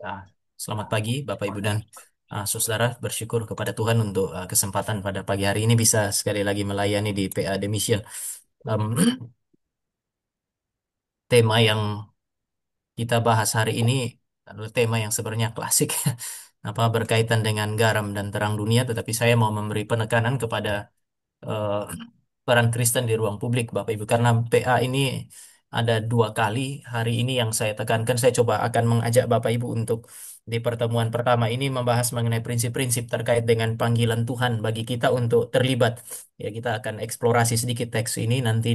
Ah, Selamat pagi, Bapak Ibu dan saudara. Bersyukur kepada Tuhan untuk kesempatan pada pagi hari ini bisa sekali lagi melayani di PA The Mission. Em, Tema yang kita bahas hari ini adalah tema yang sebenarnya klasik, berkaitan dengan garam dan terang dunia. Tetapi saya mau memberi penekanan kepada eh, peran Kristen di ruang publik, Bapak Ibu, karena PA ini ada dua kali hari ini yang saya tekankan. Saya coba akan mengajak Bapak Ibu untuk di pertemuan pertama ini membahas mengenai prinsip-prinsip terkait dengan panggilan Tuhan bagi kita untuk terlibat. Ya, kita akan eksplorasi sedikit teks ini nanti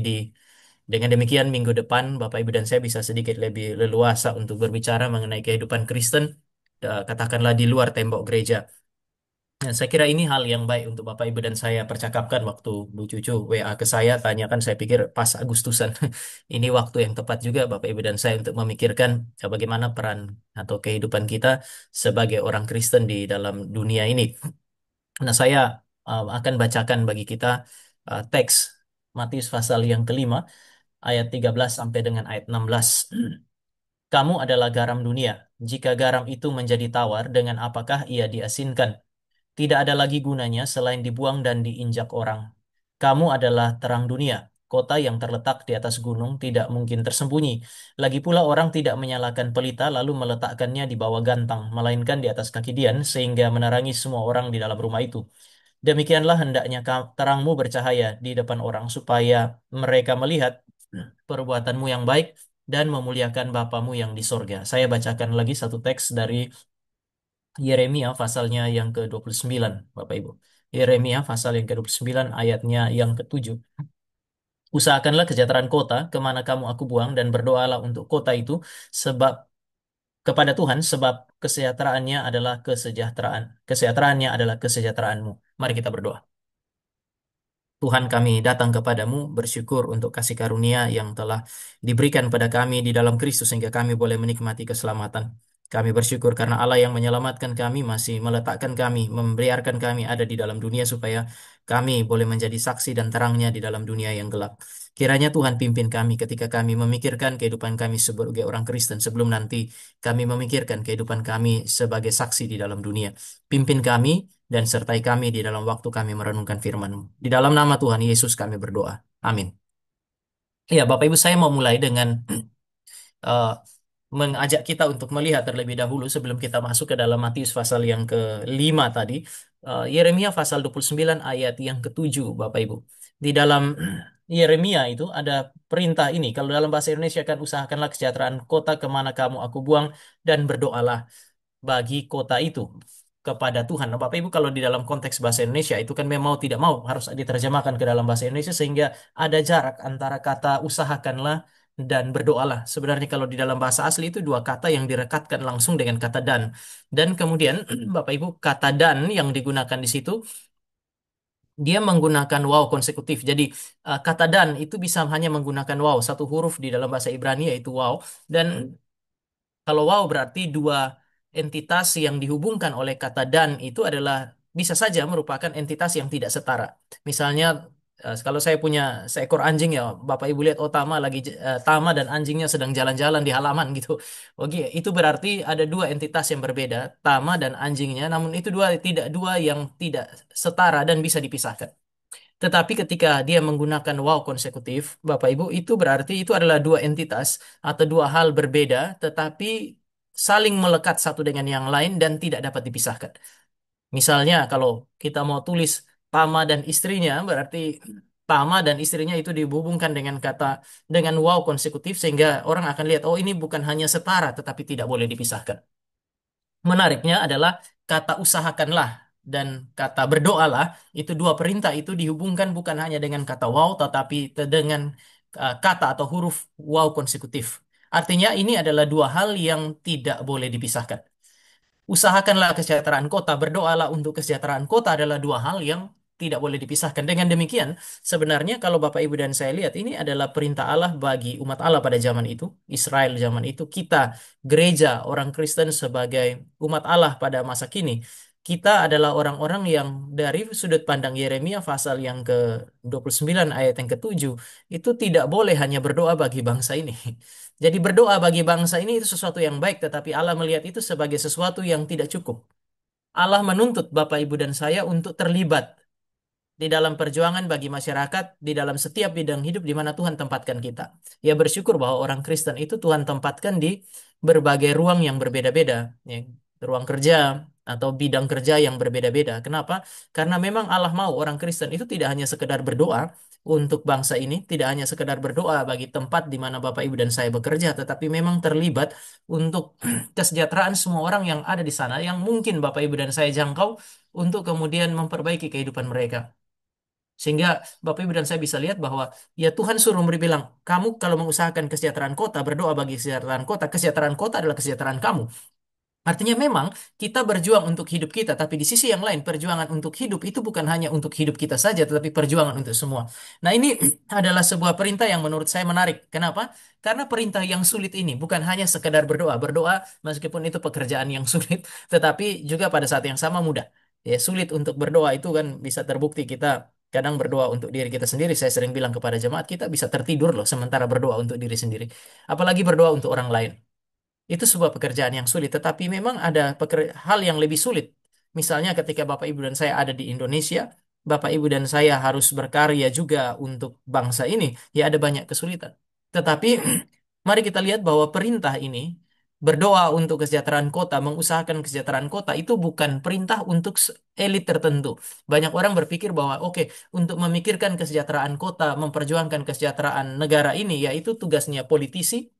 dengan demikian minggu depan Bapak Ibu dan saya bisa sedikit lebih leluasa untuk berbicara mengenai kehidupan Kristen, katakanlah di luar tembok gereja. Nah, saya kira ini hal yang baik untuk Bapak Ibu dan saya percakapkan waktu Bu Cucu WA ke saya, tanyakan, saya pikir pas Agustusan. Ini waktu yang tepat juga Bapak Ibu dan saya untuk memikirkan bagaimana peran atau kehidupan kita sebagai orang Kristen di dalam dunia ini. Nah, saya akan bacakan bagi kita teks Matius pasal yang kelima, ayat 13 sampai dengan ayat 16. Kamu adalah garam dunia. Jika garam itu menjadi tawar, dengan apakah ia diasinkan? Tidak ada lagi gunanya selain dibuang dan diinjak orang. Kamu adalah terang dunia. Kota yang terletak di atas gunung tidak mungkin tersembunyi. Lagi pula orang tidak menyalakan pelita lalu meletakkannya di bawah gantang, melainkan di atas kaki dian sehingga menerangi semua orang di dalam rumah itu. Demikianlah hendaknya terangmu bercahaya di depan orang supaya mereka melihat perbuatanmu yang baik dan memuliakan Bapamu yang di sorga. Saya bacakan lagi satu teks dari Yeremia pasalnya yang ke-29, Bapak Ibu. Yeremia pasal yang ke-29 ayatnya yang ke-7. Usahakanlah kesejahteraan kota kemana kamu aku buang dan berdoalah untuk kota itu sebab kepada Tuhan sebab kesejahteraannya adalah kesejahteraannya adalah kesejahteraanmu. Mari kita berdoa. Tuhan, kami datang kepadamu bersyukur untuk kasih karunia yang telah diberikan pada kami di dalam Kristus sehingga kami boleh menikmati keselamatan. Kami bersyukur karena Allah yang menyelamatkan kami masih meletakkan kami, membiarkan kami ada di dalam dunia supaya kami boleh menjadi saksi dan terangnya di dalam dunia yang gelap. Kiranya Tuhan pimpin kami ketika kami memikirkan kehidupan kami sebagai orang Kristen sebelum nanti kami memikirkan kehidupan kami sebagai saksi di dalam dunia. Pimpin kami dan sertai kami di dalam waktu kami merenungkan firman-Mu. Di dalam nama Tuhan Yesus kami berdoa. Amin. Ya, Bapak Ibu, saya mau mulai dengan eh, mengajak kita untuk melihat terlebih dahulu sebelum kita masuk ke dalam Matius pasal yang kelima tadi. Yeremia pasal 29 ayat yang ketujuh, Bapak Ibu. Di dalam Yeremia itu ada perintah ini. Kalau dalam bahasa Indonesia kan usahakanlah kesejahteraan kota kemana kamu aku buang dan berdoalah bagi kota itu kepada Tuhan. Nah, Bapak Ibu, kalau di dalam konteks bahasa Indonesia itu kan memang mau tidak mau harus diterjemahkan ke dalam bahasa Indonesia sehingga ada jarak antara kata usahakanlah dan berdoalah. Sebenarnya kalau di dalam bahasa asli itu dua kata yang direkatkan langsung dengan kata dan. Dan kemudian Bapak Ibu, kata dan yang digunakan di situ dia menggunakan waw konsekutif. Jadi kata dan itu bisa hanya menggunakan waw satu huruf di dalam bahasa Ibrani yaitu waw, dan kalau wow berarti dua entitas yang dihubungkan oleh kata dan itu adalah bisa saja merupakan entitas yang tidak setara. Misalnya kalau saya punya seekor anjing ya, Bapak Ibu lihat, oh Tama dan anjingnya sedang jalan-jalan di halaman gitu. Oke, itu berarti ada dua entitas yang berbeda, Tama dan anjingnya, namun itu dua yang tidak setara dan bisa dipisahkan. Tetapi ketika dia menggunakan wow konsekutif, Bapak Ibu, itu berarti itu adalah dua entitas atau dua hal berbeda, tetapi saling melekat satu dengan yang lain dan tidak dapat dipisahkan. Misalnya, kalau kita mau tulis Tama dan istrinya, berarti Tama dan istrinya itu dihubungkan dengan wow konsekutif sehingga orang akan lihat, oh ini bukan hanya setara, tetapi tidak boleh dipisahkan. Menariknya adalah kata usahakanlah dan kata berdoalah, itu dua perintah itu dihubungkan bukan hanya dengan kata wow, tetapi dengan kata atau huruf wow konsekutif. Artinya ini adalah dua hal yang tidak boleh dipisahkan. Usahakanlah kesejahteraan kota, berdoalah untuk kesejahteraan kota adalah dua hal yang tidak boleh dipisahkan. Dengan demikian, sebenarnya kalau Bapak Ibu dan saya lihat, ini adalah perintah Allah bagi umat Allah pada zaman itu, Israel zaman itu, kita, gereja, orang Kristen sebagai umat Allah pada masa kini. kita adalah orang-orang yang dari sudut pandang Yeremia pasal yang ke-29 ayat yang ke-7 itu tidak boleh hanya berdoa bagi bangsa ini. Jadi berdoa bagi bangsa ini itu sesuatu yang baik, tetapi Allah melihat itu sebagai sesuatu yang tidak cukup. Allah menuntut Bapak, Ibu, dan saya untuk terlibat di dalam perjuangan bagi masyarakat, di dalam setiap bidang hidup di mana Tuhan tempatkan kita. Ya bersyukur bahwa orang Kristen itu Tuhan tempatkan di berbagai ruang yang berbeda-beda, ya, ruang kerja atau bidang kerja yang berbeda-beda. Kenapa? Karena memang Allah mau orang Kristen itu tidak hanya sekedar berdoa untuk bangsa ini, tidak hanya sekedar berdoa bagi tempat di mana Bapak Ibu dan saya bekerja, tetapi memang terlibat untuk kesejahteraan semua orang yang ada di sana, yang mungkin Bapak Ibu dan saya jangkau untuk kemudian memperbaiki kehidupan mereka. Sehingga Bapak Ibu dan saya bisa lihat bahwa ya Tuhan suruh memberi bilang, kamu kalau mengusahakan kesejahteraan kota, berdoa bagi kesejahteraan kota adalah kesejahteraan kamu. Artinya memang kita berjuang untuk hidup kita, tapi di sisi yang lain perjuangan untuk hidup itu bukan hanya untuk hidup kita saja, tetapi perjuangan untuk semua. Nah ini adalah sebuah perintah yang menurut saya menarik. Kenapa? Karena perintah yang sulit ini bukan hanya sekedar berdoa. Berdoa meskipun itu pekerjaan yang sulit, tetapi juga pada saat yang sama mudah. Ya sulit untuk berdoa itu kan bisa terbukti kita kadang berdoa untuk diri kita sendiri. Saya sering bilang kepada jemaat kita bisa tertidur loh sementara berdoa untuk diri sendiri. Apalagi berdoa untuk orang lain. Itu sebuah pekerjaan yang sulit, tetapi memang ada hal yang lebih sulit. Misalnya ketika Bapak Ibu dan saya ada di Indonesia, Bapak Ibu dan saya harus berkarya juga untuk bangsa ini, ya ada banyak kesulitan. Tetapi mari kita lihat bahwa perintah ini berdoa untuk kesejahteraan kota, mengusahakan kesejahteraan kota itu bukan perintah untuk elit tertentu. Banyak orang berpikir bahwa oke, untuk memikirkan kesejahteraan kota, memperjuangkan kesejahteraan negara ini yaitu tugasnya politisi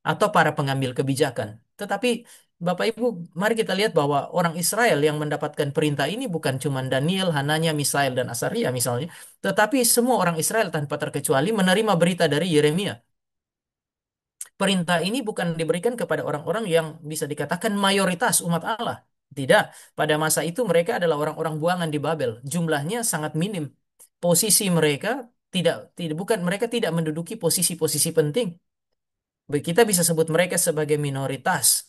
atau para pengambil kebijakan. Tetapi Bapak Ibu, mari kita lihat bahwa orang Israel yang mendapatkan perintah ini bukan cuma Daniel, Hananya, Misael, dan Asaria misalnya, tetapi semua orang Israel tanpa terkecuali menerima berita dari Yeremia. Perintah ini bukan diberikan kepada orang-orang yang bisa dikatakan mayoritas umat Allah. Tidak, pada masa itu mereka adalah orang-orang buangan di Babel. Jumlahnya sangat minim. Posisi mereka tidak bukan mereka tidak menduduki posisi-posisi penting. Kita bisa sebut mereka sebagai minoritas.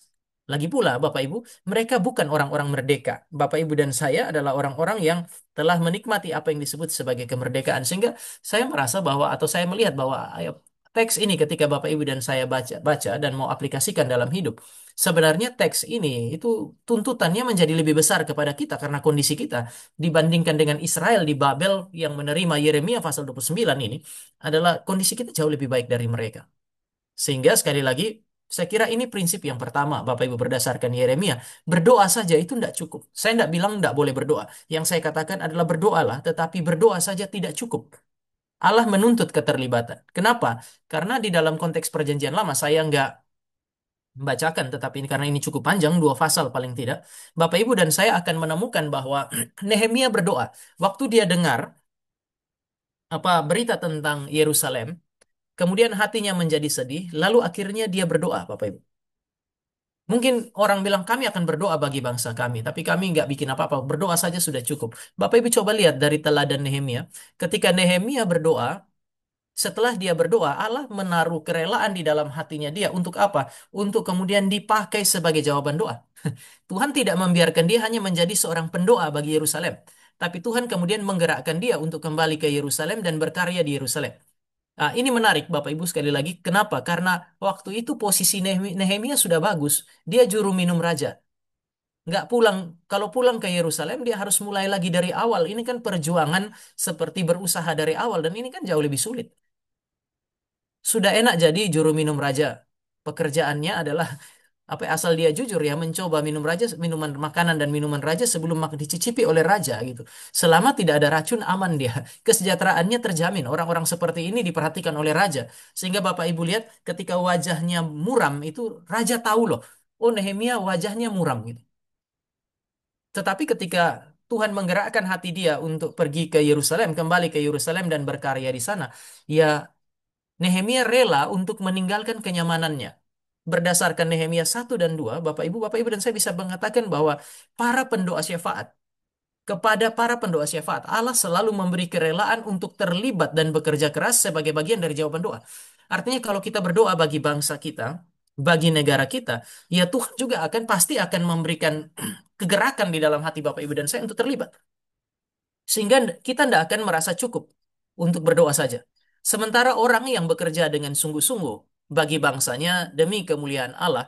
Lagi pula, Bapak Ibu, mereka bukan orang-orang merdeka. Bapak Ibu dan saya adalah orang-orang yang telah menikmati apa yang disebut sebagai kemerdekaan. Sehingga saya merasa bahwa, atau saya melihat bahwa, ayo, teks ini ketika Bapak Ibu dan saya baca dan mau aplikasikan dalam hidup, sebenarnya teks ini itu tuntutannya menjadi lebih besar kepada kita karena kondisi kita dibandingkan dengan Israel di Babel yang menerima Yeremia pasal 29 ini adalah kondisi kita jauh lebih baik dari mereka. Sehingga sekali lagi, saya kira ini prinsip yang pertama, Bapak Ibu berdasarkan Yeremia. Berdoa saja itu tidak cukup. Saya tidak bilang tidak boleh berdoa. Yang saya katakan adalah berdoalah, tetapi berdoa saja tidak cukup. Allah menuntut keterlibatan. Kenapa? Karena di dalam konteks perjanjian lama, saya nggak membacakan, tetapi ini karena ini cukup panjang, 2 pasal paling tidak. Bapak Ibu dan saya akan menemukan bahwa Nehemia berdoa. Waktu dia dengar apa berita tentang Yerusalem, kemudian hatinya menjadi sedih, lalu akhirnya dia berdoa, Bapak Ibu. Mungkin orang bilang kami akan berdoa bagi bangsa kami, tapi kami nggak bikin apa-apa. Berdoa saja sudah cukup. Bapak Ibu coba lihat dari teladan Nehemia. Ketika Nehemia berdoa, setelah dia berdoa, Allah menaruh kerelaan di dalam hatinya dia. Untuk apa? Untuk kemudian dipakai sebagai jawaban doa. Tuhan tidak membiarkan dia hanya menjadi seorang pendoa bagi Yerusalem. Tapi Tuhan kemudian menggerakkan dia untuk kembali ke Yerusalem dan berkarya di Yerusalem. Nah, ini menarik Bapak Ibu sekali lagi. Kenapa? Karena waktu itu posisi Nehemia sudah bagus. Dia juru minum raja. Nggak pulang. Kalau pulang ke Yerusalem, dia harus mulai lagi dari awal. Ini kan perjuangan seperti berusaha dari awal. Dan ini kan jauh lebih sulit. Sudah enak jadi juru minum raja. Pekerjaannya adalah apa asal dia jujur ya mencoba minum raja minuman makanan dan minuman raja sebelum dicicipi oleh raja gitu. Selama tidak ada racun aman dia. Kesejahteraannya terjamin. Orang-orang seperti ini diperhatikan oleh raja. Sehingga Bapak Ibu lihat ketika wajahnya muram itu raja tahu loh. Oh Nehemia wajahnya muram gitu. Tetapi ketika Tuhan menggerakkan hati dia untuk pergi ke Yerusalem, kembali ke Yerusalem dan berkarya di sana, ya Nehemia rela untuk meninggalkan kenyamanannya. Berdasarkan Nehemia 1 dan 2, Bapak Ibu dan saya bisa mengatakan bahwa para pendoa syafaat, kepada para pendoa syafaat, Allah selalu memberi kerelaan untuk terlibat dan bekerja keras sebagai bagian dari jawaban doa. Artinya kalau kita berdoa bagi bangsa kita, bagi negara kita, ya Tuhan juga akan pasti akan memberikan kegerakan di dalam hati Bapak Ibu dan saya untuk terlibat. Sehingga kita tidak akan merasa cukup untuk berdoa saja. Sementara orang yang bekerja dengan sungguh-sungguh bagi bangsanya demi kemuliaan Allah,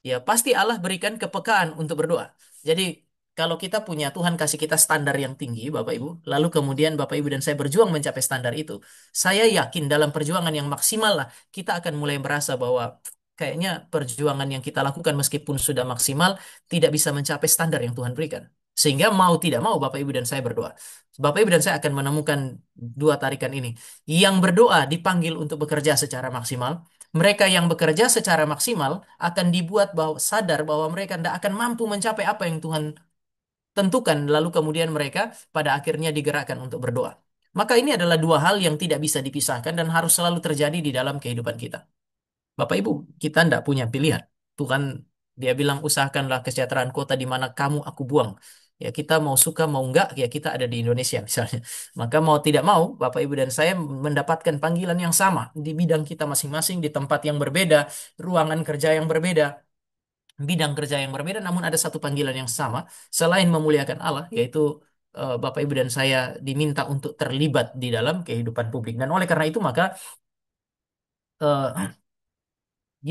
ya pasti Allah berikan kepekaan untuk berdoa. Jadi kalau kita punya Tuhan kasih kita standar yang tinggi, Bapak Ibu, lalu kemudian Bapak Ibu dan saya berjuang mencapai standar itu, saya yakin dalam perjuangan yang maksimal lah, kita akan mulai merasa bahwa kayaknya perjuangan yang kita lakukan meskipun sudah maksimal, tidak bisa mencapai standar yang Tuhan berikan. Sehingga mau tidak mau Bapak Ibu dan saya berdoa. Bapak Ibu dan saya akan menemukan dua tarikan ini. Yang berdoa dipanggil untuk bekerja secara maksimal, mereka yang bekerja secara maksimal akan dibuat bahwa sadar bahwa mereka tidak akan mampu mencapai apa yang Tuhan tentukan, lalu kemudian mereka pada akhirnya digerakkan untuk berdoa. Maka ini adalah dua hal yang tidak bisa dipisahkan dan harus selalu terjadi di dalam kehidupan kita. Bapak Ibu, kita tidak punya pilihan. Tuhan dia bilang usahakanlah kesejahteraan kota di mana kamu aku buang. Ya kita mau suka mau enggak ya kita ada di Indonesia misalnya. Maka mau tidak mau Bapak Ibu dan saya mendapatkan panggilan yang sama di bidang kita masing-masing di tempat yang berbeda, ruangan kerja yang berbeda, bidang kerja yang berbeda namun ada satu panggilan yang sama selain memuliakan Allah yaitu Bapak Ibu dan saya diminta untuk terlibat di dalam kehidupan publik. Dan oleh karena itu maka eh,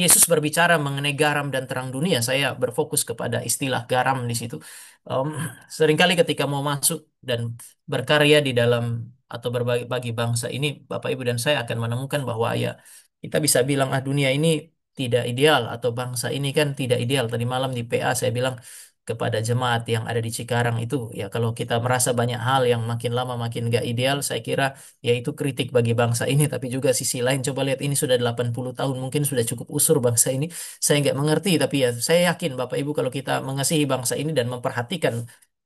Yesus berbicara mengenai garam dan terang dunia. Saya berfokus kepada istilah garam di situ. Em, Seringkali ketika mau masuk dan berkarya di dalam atau berbagi bagi bangsa ini, Bapak Ibu dan saya akan menemukan bahwa ya kita bisa bilang ah dunia ini tidak ideal atau bangsa ini kan tidak ideal. Tadi malam di PA saya bilang kepada jemaat yang ada di Cikarang itu, ya kalau kita merasa banyak hal yang makin lama makin gak ideal, saya kira yaitu kritik bagi bangsa ini, tapi juga sisi lain coba lihat ini sudah 80 tahun mungkin sudah cukup usur bangsa ini. Saya nggak mengerti tapi ya saya yakin Bapak Ibu kalau kita mengasihi bangsa ini dan memperhatikan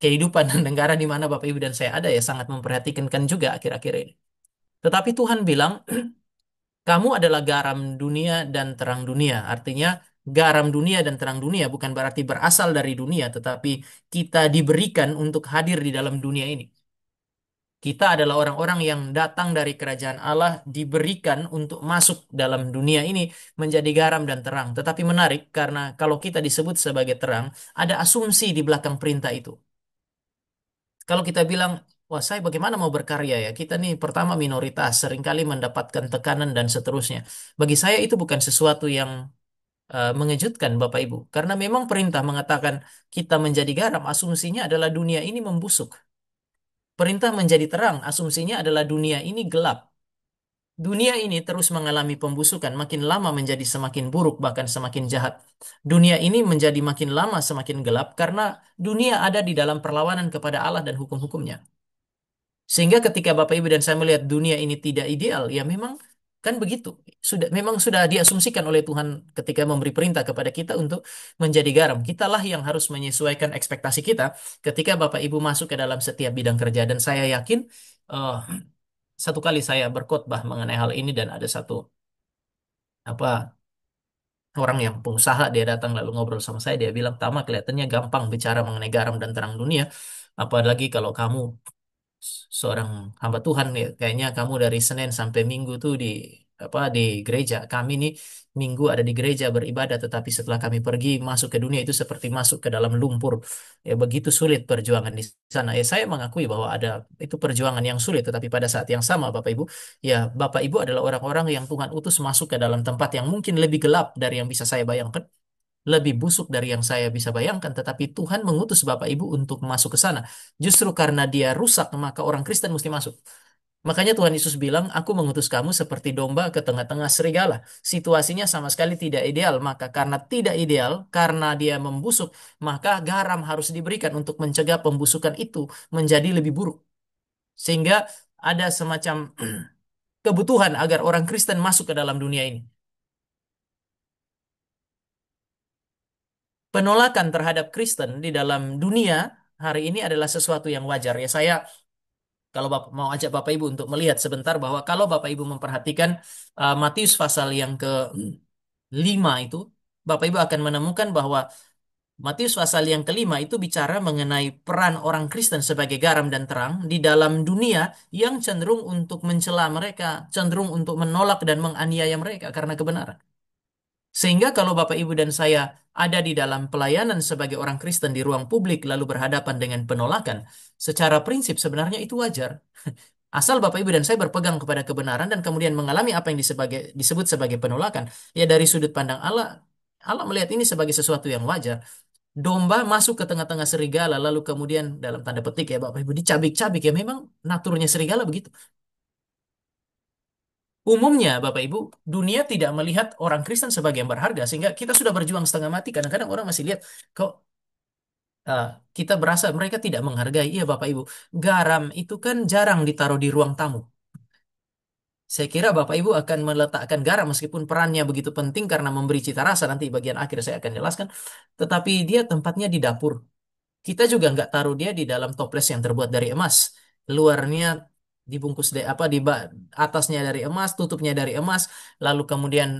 kehidupan dan negara di mana Bapak Ibu dan saya ada ya sangat memperhatikan kan juga akhir-akhir ini. Tetapi Tuhan bilang kamu adalah garam dunia dan terang dunia. Artinya garam dunia dan terang dunia bukan berarti berasal dari dunia tetapi kita diberikan untuk hadir di dalam dunia ini. Kita adalah orang-orang yang datang dari kerajaan Allah, diberikan untuk masuk dalam dunia ini menjadi garam dan terang. Tetapi menarik karena kalau kita disebut sebagai terang, ada asumsi di belakang perintah itu. Kalau kita bilang, wah saya bagaimana mau berkarya ya? Kita nih pertama minoritas, seringkali mendapatkan tekanan dan seterusnya. Bagi saya itu bukan sesuatu yang mengejutkan Bapak Ibu. Karena memang perintah mengatakan kita menjadi garam, asumsinya adalah dunia ini membusuk. Perintah menjadi terang, asumsinya adalah dunia ini gelap. Dunia ini terus mengalami pembusukan, makin lama menjadi semakin buruk, bahkan semakin jahat. Dunia ini menjadi makin lama semakin gelap karena dunia ada di dalam perlawanan kepada Allah dan hukum-hukumnya. Sehingga ketika Bapak Ibu dan saya melihat dunia ini tidak ideal, ya memang kan begitu. Memang sudah diasumsikan oleh Tuhan ketika memberi perintah kepada kita untuk menjadi garam. Kitalah yang harus menyesuaikan ekspektasi kita ketika Bapak Ibu masuk ke dalam setiap bidang kerja. Dan saya yakin eh, satu kali saya berkhotbah mengenai hal ini dan ada satu apa orang yang pengusaha dia datang lalu ngobrol sama saya dia bilang Tama kelihatannya gampang bicara mengenai garam dan terang dunia apalagi kalau kamu seorang hamba Tuhan ya kayaknya kamu dari Senin sampai Minggu tuh di gereja kami nih Minggu ada di gereja beribadah tetapi setelah kami pergi masuk ke dunia itu seperti masuk ke dalam lumpur ya begitu sulit perjuangan di sana ya saya mengakui bahwa ada itu perjuangan yang sulit tetapi pada saat yang sama Bapak Ibu ya Bapak Ibu adalah orang-orang yang Tuhan utus masuk ke dalam tempat yang mungkin lebih gelap dari yang bisa saya bayangkan lebih busuk dari yang saya bisa bayangkan, tetapi Tuhan mengutus Bapak Ibu untuk masuk ke sana. Justru karena dia rusak, maka orang Kristen mesti masuk. Makanya Tuhan Yesus bilang, aku mengutus kamu seperti domba ke tengah-tengah serigala. Situasinya sama sekali tidak ideal, maka karena tidak ideal, karena dia membusuk, maka garam harus diberikan untuk mencegah pembusukan itu menjadi lebih buruk. Sehingga ada semacam kebutuhan agar orang Kristen masuk ke dalam dunia ini. Penolakan terhadap Kristen di dalam dunia hari ini adalah sesuatu yang wajar. Ya saya kalau mau ajak Bapak Ibu untuk melihat sebentar bahwa kalau Bapak Ibu memperhatikan Matius pasal yang ke-5 itu, Bapak Ibu akan menemukan bahwa Matius pasal yang kelima itu bicara mengenai peran orang Kristen sebagai garam dan terang di dalam dunia yang cenderung untuk mencela mereka, cenderung untuk menolak dan menganiaya mereka karena kebenaran. Sehingga kalau Bapak Ibu dan saya ada di dalam pelayanan sebagai orang Kristen di ruang publik lalu berhadapan dengan penolakan, secara prinsip sebenarnya itu wajar. Asal Bapak Ibu dan saya berpegang kepada kebenaran dan kemudian mengalami apa yang disebut sebagai penolakan, ya dari sudut pandang Allah, Allah melihat ini sebagai sesuatu yang wajar. Domba masuk ke tengah-tengah serigala, lalu kemudian dalam tanda petik ya Bapak Ibu dicabik-cabik, ya memang naturnya serigala begitu. Umumnya Bapak Ibu, dunia tidak melihat orang Kristen sebagai yang berharga, sehingga kita sudah berjuang setengah mati. Kadang-kadang orang masih lihat kok uh, kita berasa mereka tidak menghargai. Iya Bapak Ibu, garam itu kan jarang ditaruh di ruang tamu. Saya kira Bapak Ibu akan meletakkan garam meskipun perannya begitu penting karena memberi cita rasa, nanti bagian akhir saya akan jelaskan. Tetapi dia tempatnya di dapur. Kita juga nggak taruh dia di dalam toples yang terbuat dari emas. Luarnya dibungkus atasnya dari emas, tutupnya dari emas, lalu kemudian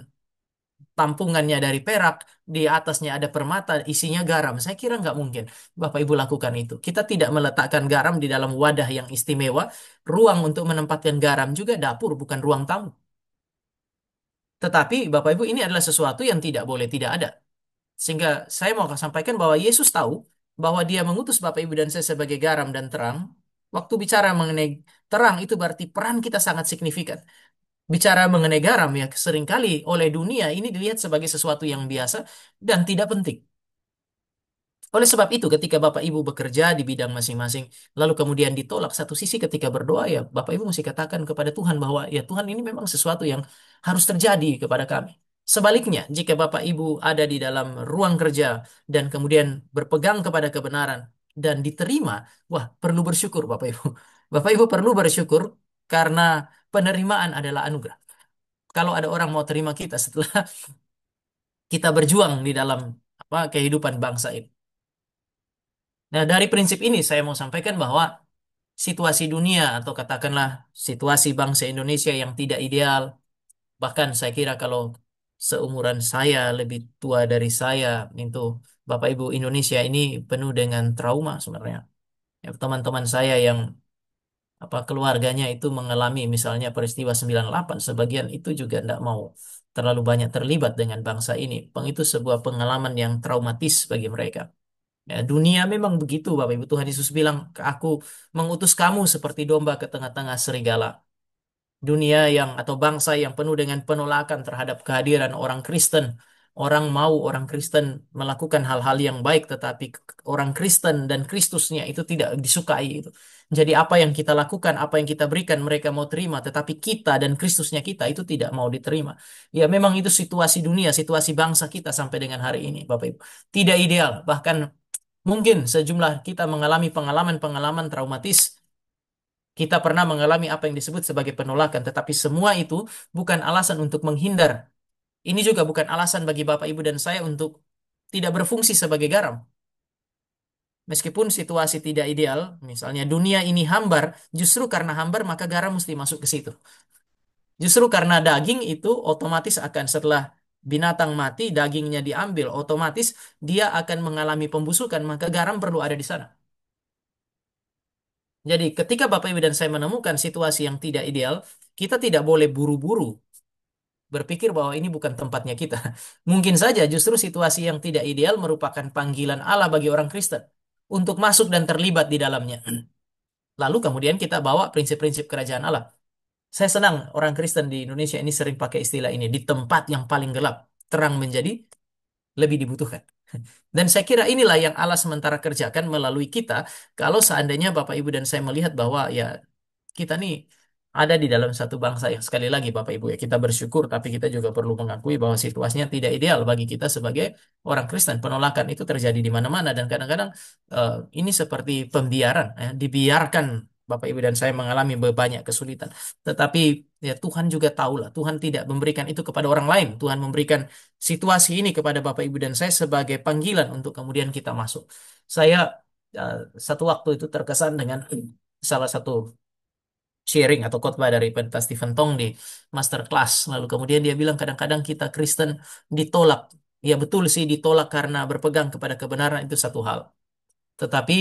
tampungannya dari perak, di atasnya ada permata, isinya garam. Saya kira nggak mungkin Bapak Ibu lakukan itu. Kita tidak meletakkan garam di dalam wadah yang istimewa. Ruang untuk menempatkan garam juga dapur, bukan ruang tamu. Tetapi Bapak Ibu ini adalah sesuatu yang tidak boleh tidak ada. Sehingga saya mau sampaikan bahwa Yesus tahu bahwa dia mengutus Bapak Ibu dan saya sebagai garam dan terang. Waktu bicara mengenai terang itu berarti peran kita sangat signifikan. Bicara mengenai garam ya seringkali oleh dunia ini dilihat sebagai sesuatu yang biasa dan tidak penting. Oleh sebab itu, ketika Bapak Ibu bekerja di bidang masing-masing, lalu kemudian ditolak satu sisi ketika berdoa, ya Bapak Ibu mesti katakan kepada Tuhan bahwa ya Tuhan ini memang sesuatu yang harus terjadi kepada kami. Sebaliknya, jika Bapak Ibu ada di dalam ruang kerja dan kemudian berpegang kepada kebenaran dan diterima, wah perlu bersyukur Bapak Ibu. Bapak Ibu perlu bersyukur karena penerimaan adalah anugerah. Kalau ada orang mau terima kita setelah kita berjuang di dalam kehidupan bangsa ini. Nah, dari prinsip ini saya mau sampaikan bahwa situasi dunia atau katakanlah situasi bangsa Indonesia yang tidak ideal, bahkan saya kira kalau seumuran saya, lebih tua dari saya, itu Bapak Ibu Indonesia ini penuh dengan trauma sebenarnya. Ya, teman-teman saya yang keluarganya itu mengalami misalnya peristiwa 98, sebagian itu juga tidak mau terlalu banyak terlibat dengan bangsa ini. Itu sebuah pengalaman yang traumatis bagi mereka. Ya, dunia memang begitu, Bapak Ibu. Tuhan Yesus bilang, aku mengutus kamu seperti domba ke tengah-tengah serigala. Dunia yang atau bangsa yang penuh dengan penolakan terhadap kehadiran orang Kristen. Orang mau orang Kristen melakukan hal-hal yang baik, tetapi orang Kristen dan Kristusnya itu tidak disukai itu. Jadi apa yang kita lakukan, apa yang kita berikan, mereka mau terima, tetapi kita dan Kristusnya kita itu tidak mau diterima. Ya memang itu situasi dunia, situasi bangsa kita sampai dengan hari ini, Bapak Ibu. Tidak ideal, bahkan mungkin sejumlah kita mengalami pengalaman-pengalaman traumatis. Kita pernah mengalami apa yang disebut sebagai penolakan, tetapi semua itu bukan alasan untuk menghindar. Ini juga bukan alasan bagi Bapak, Ibu, dan saya untuk tidak berfungsi sebagai garam. Meskipun situasi tidak ideal, misalnya dunia ini hambar, justru karena hambar maka garam mesti masuk ke situ. Justru karena daging itu otomatis akan setelah binatang mati, dagingnya diambil, otomatis dia akan mengalami pembusukan, maka garam perlu ada di sana. Jadi ketika Bapak Ibu dan saya menemukan situasi yang tidak ideal, kita tidak boleh buru-buru berpikir bahwa ini bukan tempatnya kita. Mungkin saja justru situasi yang tidak ideal merupakan panggilan Allah bagi orang Kristen untuk masuk dan terlibat di dalamnya. Lalu kemudian kita bawa prinsip-prinsip kerajaan Allah. Saya senang orang Kristen di Indonesia ini sering pakai istilah ini, di tempat yang paling gelap, terang menjadi lebih dibutuhkan. Dan saya kira inilah yang Allah sementara kerjakan melalui kita. Kalau seandainya Bapak Ibu dan saya melihat bahwa ya kita nih ada di dalam satu bangsa yang sekali lagi Bapak Ibu ya kita bersyukur, tapi kita juga perlu mengakui bahwa situasinya tidak ideal bagi kita sebagai orang Kristen. Penolakan itu terjadi di mana-mana dan kadang-kadang ini seperti pembiaran, ya, dibiarkan Bapak Ibu dan saya mengalami banyak kesulitan. Tetapi ya Tuhan juga tahulah, Tuhan tidak memberikan itu kepada orang lain. Tuhan memberikan situasi ini kepada Bapak Ibu dan saya sebagai panggilan untuk kemudian kita masuk. Saya eh, satu waktu itu terkesan dengan salah satu sharing atau khotbah dari Pendeta Stephen Tong di Masterclass. Lalu kemudian dia bilang kadang-kadang kita Kristen ditolak. Ya betul sih ditolak karena berpegang kepada kebenaran itu satu hal. Tetapi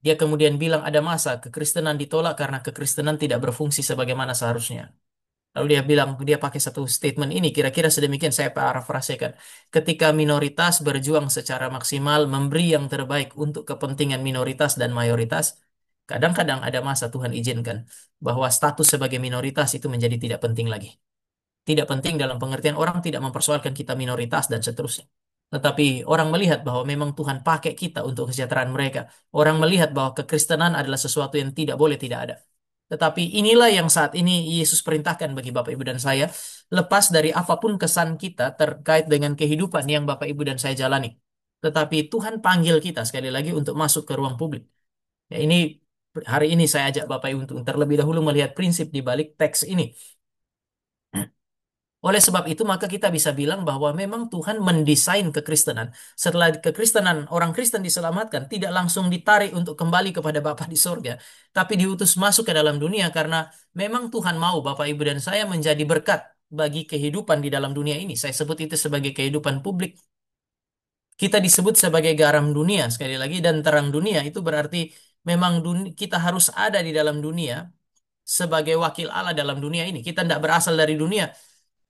dia kemudian bilang ada masa kekristenan ditolak karena kekristenan tidak berfungsi sebagaimana seharusnya. Lalu dia bilang, dia pakai satu statement ini, kira-kira sedemikian saya parafrasekan. Ketika minoritas berjuang secara maksimal, memberi yang terbaik untuk kepentingan minoritas dan mayoritas, kadang-kadang ada masa Tuhan izinkan bahwa status sebagai minoritas itu menjadi tidak penting lagi. Tidak penting dalam pengertian orang tidak mempersoalkan kita minoritas dan seterusnya. Tetapi orang melihat bahwa memang Tuhan pakai kita untuk kesejahteraan mereka. Orang melihat bahwa kekristenan adalah sesuatu yang tidak boleh tidak ada. Tetapi inilah yang saat ini Yesus perintahkan bagi Bapak Ibu dan saya, lepas dari apapun kesan kita terkait dengan kehidupan yang Bapak Ibu dan saya jalani. Tetapi Tuhan panggil kita sekali lagi untuk masuk ke ruang publik. Ya, ini hari ini saya ajak Bapak Ibu untuk terlebih dahulu melihat prinsip di balik teks ini. Oleh sebab itu, maka kita bisa bilang bahwa memang Tuhan mendesain kekristenan. Setelah kekristenan, orang Kristen diselamatkan, tidak langsung ditarik untuk kembali kepada Bapa di sorga, tapi diutus masuk ke dalam dunia karena memang Tuhan mau Bapak, Ibu, dan saya menjadi berkat bagi kehidupan di dalam dunia ini. Saya sebut itu sebagai kehidupan publik. Kita disebut sebagai garam dunia, sekali lagi, dan terang dunia. Itu berarti memang kita harus ada di dalam dunia sebagai wakil Allah dalam dunia ini. Kita tidak berasal dari dunia,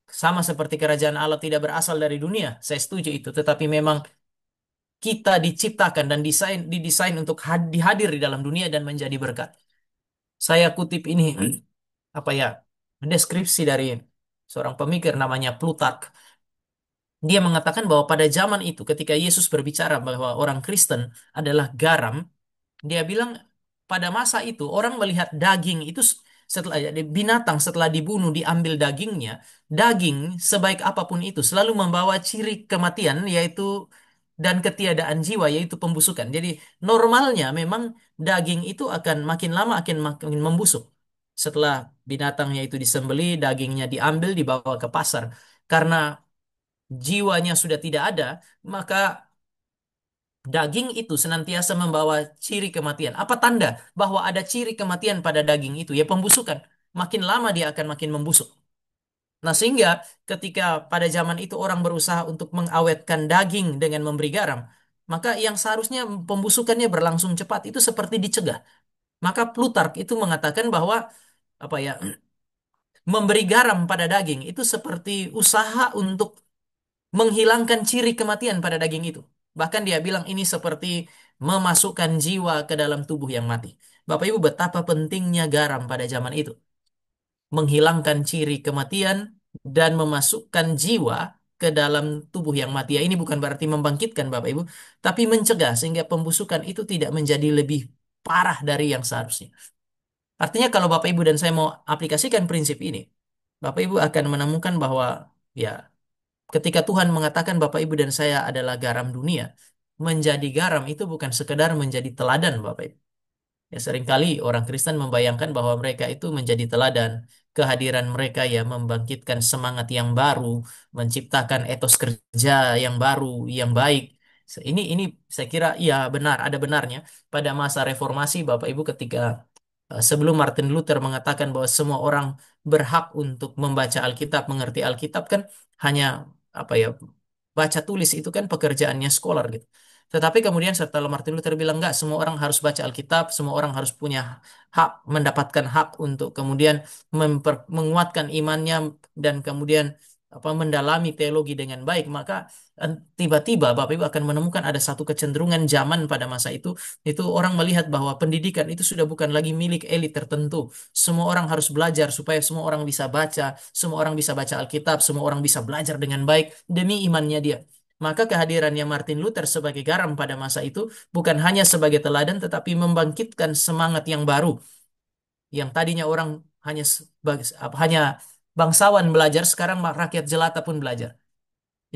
sama seperti kerajaan Allah tidak berasal dari dunia. Saya setuju itu. Tetapi memang kita diciptakan dan didesain untuk dihadir di dalam dunia dan menjadi berkat. Saya kutip ini, apa ya, deskripsi dari seorang pemikir namanya Plutarch. Dia mengatakan bahwa pada zaman itu ketika Yesus berbicara bahwa orang Kristen adalah garam, dia bilang pada masa itu orang melihat daging itu setelah binatang setelah dibunuh diambil dagingnya, daging sebaik apapun itu selalu membawa ciri kematian yaitu dan ketiadaan jiwa yaitu pembusukan. Jadi normalnya memang daging itu akan makin lama akan makin membusuk. Setelah binatangnya itu disembelih, dagingnya diambil dibawa ke pasar. Karena jiwanya sudah tidak ada, maka daging itu senantiasa membawa ciri kematian. Apa tanda bahwa ada ciri kematian pada daging itu? Ya pembusukan. Makin lama dia akan makin membusuk. Nah, sehingga ketika pada zaman itu orang berusaha untuk mengawetkan daging dengan memberi garam, maka yang seharusnya pembusukannya berlangsung cepat itu seperti dicegah. Maka Plutarch itu mengatakan bahwa apa ya, memberi garam pada daging itu seperti usaha untuk menghilangkan ciri kematian pada daging itu. Bahkan dia bilang ini seperti memasukkan jiwa ke dalam tubuh yang mati. Bapak Ibu, betapa pentingnya garam pada zaman itu. Menghilangkan ciri kematian dan memasukkan jiwa ke dalam tubuh yang mati. Ya, ini bukan berarti membangkitkan Bapak Ibu, tapi mencegah sehingga pembusukan itu tidak menjadi lebih parah dari yang seharusnya. Artinya kalau Bapak Ibu dan saya mau aplikasikan prinsip ini, Bapak Ibu akan menemukan bahwa ya ketika Tuhan mengatakan Bapak Ibu dan saya adalah garam dunia, menjadi garam itu bukan sekedar menjadi teladan Bapak Ibu. Ya seringkali orang Kristen membayangkan bahwa mereka itu menjadi teladan, kehadiran mereka ya membangkitkan semangat yang baru, menciptakan etos kerja yang baru, yang baik. Ini saya kira ya benar, ada benarnya pada masa reformasi Bapak Ibu ketika sebelum Martin Luther mengatakan bahwa semua orang berhak untuk membaca Alkitab, mengerti Alkitab kan hanya apa ya baca tulis itu kan pekerjaannya scholar gitu. Tetapi kemudian setelah Martin Luther bilang enggak, semua orang harus baca Alkitab, semua orang harus punya hak, mendapatkan hak untuk kemudian menguatkan imannya dan kemudian apa mendalami teologi dengan baik, maka tiba-tiba Bapak Ibu akan menemukan ada satu kecenderungan zaman pada masa itu orang melihat bahwa pendidikan itu sudah bukan lagi milik elit tertentu. Semua orang harus belajar supaya semua orang bisa baca, semua orang bisa baca Alkitab, semua orang bisa belajar dengan baik demi imannya dia. Maka kehadirannya Martin Luther sebagai garam pada masa itu bukan hanya sebagai teladan tetapi membangkitkan semangat yang baru yang tadinya orang hanya hanya bangsawan belajar sekarang rakyat jelata pun belajar.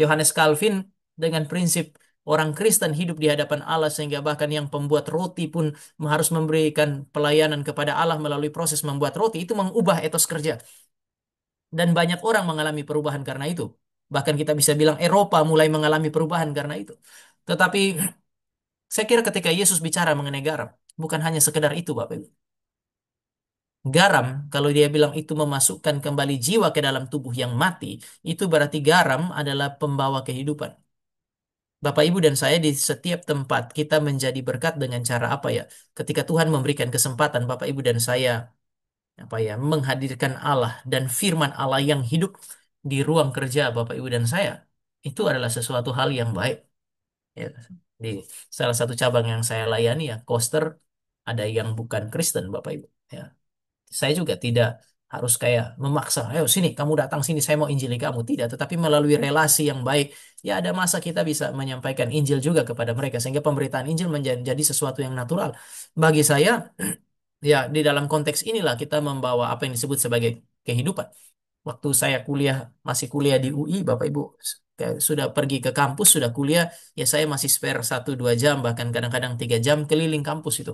Yohanes Calvin dengan prinsip orang Kristen hidup di hadapan Allah sehingga bahkan yang pembuat roti pun harus memberikan pelayanan kepada Allah melalui proses membuat roti itu mengubah etos kerja dan banyak orang mengalami perubahan karena itu. Bahkan kita bisa bilang Eropa mulai mengalami perubahan karena itu. Tetapi saya kira ketika Yesus bicara mengenai garam, bukan hanya sekedar itu Bapak Ibu. Garam, kalau dia bilang itu memasukkan kembali jiwa ke dalam tubuh yang mati, itu berarti garam adalah pembawa kehidupan. Bapak, Ibu, dan saya di setiap tempat kita menjadi berkat dengan cara apa ya? Ketika Tuhan memberikan kesempatan Bapak, Ibu, dan saya apa ya, menghadirkan Allah dan firman Allah yang hidup di ruang kerja Bapak Ibu dan saya, itu adalah sesuatu hal yang baik. Ya, di salah satu cabang yang saya layani ya, Koster, ada yang bukan Kristen Bapak Ibu. Ya, saya juga tidak harus kayak memaksa, ayo sini kamu datang sini saya mau injili kamu, tidak, tetapi melalui relasi yang baik, ya ada masa kita bisa menyampaikan Injil juga kepada mereka sehingga pemberitaan Injil menjadi sesuatu yang natural. Bagi saya, ya di dalam konteks inilah kita membawa apa yang disebut sebagai kehidupan. Waktu saya kuliah, masih kuliah di UI, Bapak Ibu, kayak sudah pergi ke kampus, sudah kuliah, ya saya masih spare 1-2 jam, bahkan kadang-kadang 3 jam keliling kampus itu.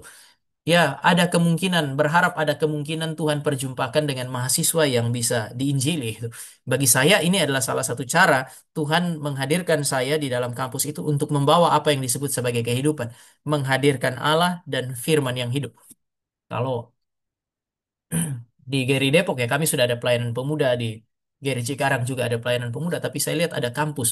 Ya, ada kemungkinan, berharap ada kemungkinan Tuhan perjumpakan dengan mahasiswa yang bisa diinjili. Gitu. Bagi saya, ini adalah salah satu cara Tuhan menghadirkan saya di dalam kampus itu untuk membawa apa yang disebut sebagai kehidupan. Menghadirkan Allah dan firman yang hidup. Kalau di Geri Depok ya, kami sudah ada pelayanan pemuda, di Geri Cikarang juga ada pelayanan pemuda, tapi saya lihat ada kampus,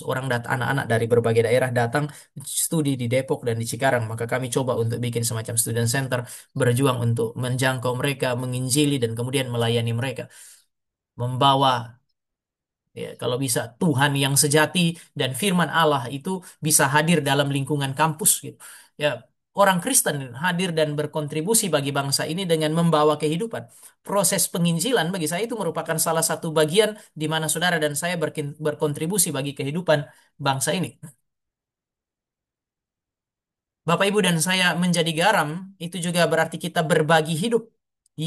anak-anak dari berbagai daerah datang studi di Depok dan di Cikarang, maka kami coba untuk bikin semacam student center, berjuang untuk menjangkau mereka, menginjili dan kemudian melayani mereka, membawa, ya, kalau bisa Tuhan yang sejati dan firman Allah itu bisa hadir dalam lingkungan kampus gitu. Ya, orang Kristen hadir dan berkontribusi bagi bangsa ini dengan membawa kehidupan. Proses penginjilan bagi saya itu merupakan salah satu bagian di mana saudara dan saya berkontribusi bagi kehidupan bangsa ini. Bapak Ibu dan saya menjadi garam itu juga berarti kita berbagi hidup